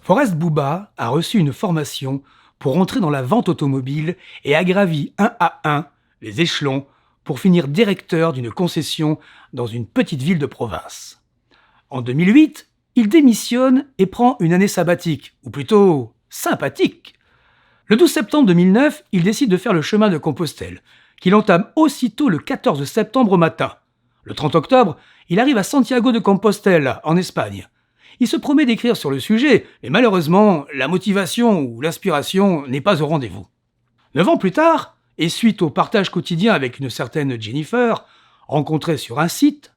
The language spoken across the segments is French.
Forest Bouba a reçu une formation pour entrer dans la vente automobile et a gravi un à un les échelons pour finir directeur d'une concession dans une petite ville de province. En 2008, il démissionne et prend une année sabbatique, ou plutôt sympathique. Le 12 septembre 2009, il décide de faire le chemin de Compostelle, qu'il entame aussitôt le 14 septembre au matin. Le 30 octobre, il arrive à Santiago de Compostelle, en Espagne. Il se promet d'écrire sur le sujet, mais malheureusement, la motivation ou l'inspiration n'est pas au rendez-vous. 9 ans plus tard, et suite au partage quotidien avec une certaine Jennifer, rencontrée sur un site,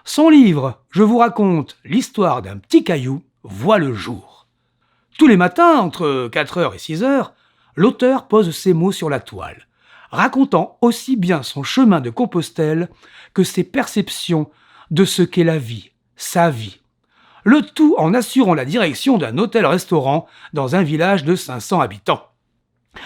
son livre « Je vous raconte l'histoire d'un petit caillou » voit le jour. Tous les matins, entre 4h et 6h, l'auteur pose ses mots sur la toile, racontant aussi bien son chemin de Compostelle que ses perceptions de ce qu'est la vie, sa vie. Le tout en assurant la direction d'un hôtel-restaurant dans un village de 500 habitants.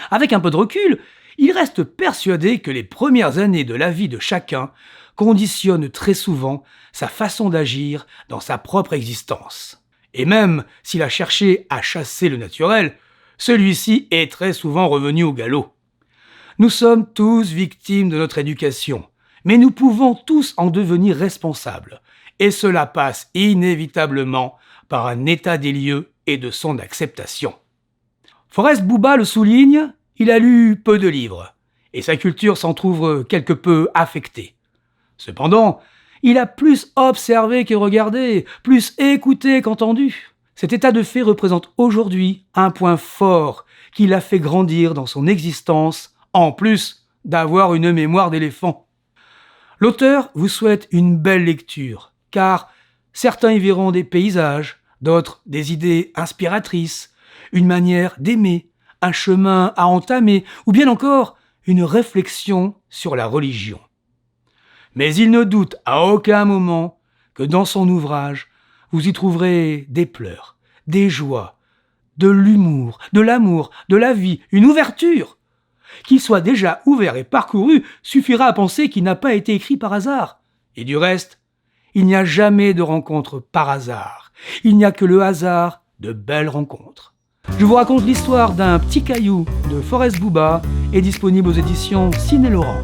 Avec un peu de recul, il reste persuadé que les premières années de la vie de chacun conditionnent très souvent sa façon d'agir dans sa propre existence. Et même s'il a cherché à chasser le naturel, celui-ci est très souvent revenu au galop. Nous sommes tous victimes de notre éducation, mais nous pouvons tous en devenir responsables. Et cela passe inévitablement par un état des lieux et de son acceptation. Forest Bouba le souligne, il a lu peu de livres, et sa culture s'en trouve quelque peu affectée. Cependant, il a plus observé que regardé, plus écouté qu'entendu. Cet état de fait représente aujourd'hui un point fort qui l'a fait grandir dans son existence, en plus d'avoir une mémoire d'éléphant. L'auteur vous souhaite une belle lecture, car certains y verront des paysages, d'autres des idées inspiratrices, une manière d'aimer, un chemin à entamer, ou bien encore une réflexion sur la religion. Mais il ne doute à aucun moment que dans son ouvrage, vous y trouverez des pleurs, des joies, de l'humour, de l'amour, de la vie, une ouverture. Qu'il soit déjà ouvert et parcouru suffira à penser qu'il n'a pas été écrit par hasard. Et du reste, il n'y a jamais de rencontre par hasard. Il n'y a que le hasard de belles rencontres. Je vous raconte l'histoire d'un petit caillou de Forest Bouba, est disponible aux éditions Ciné Laurent.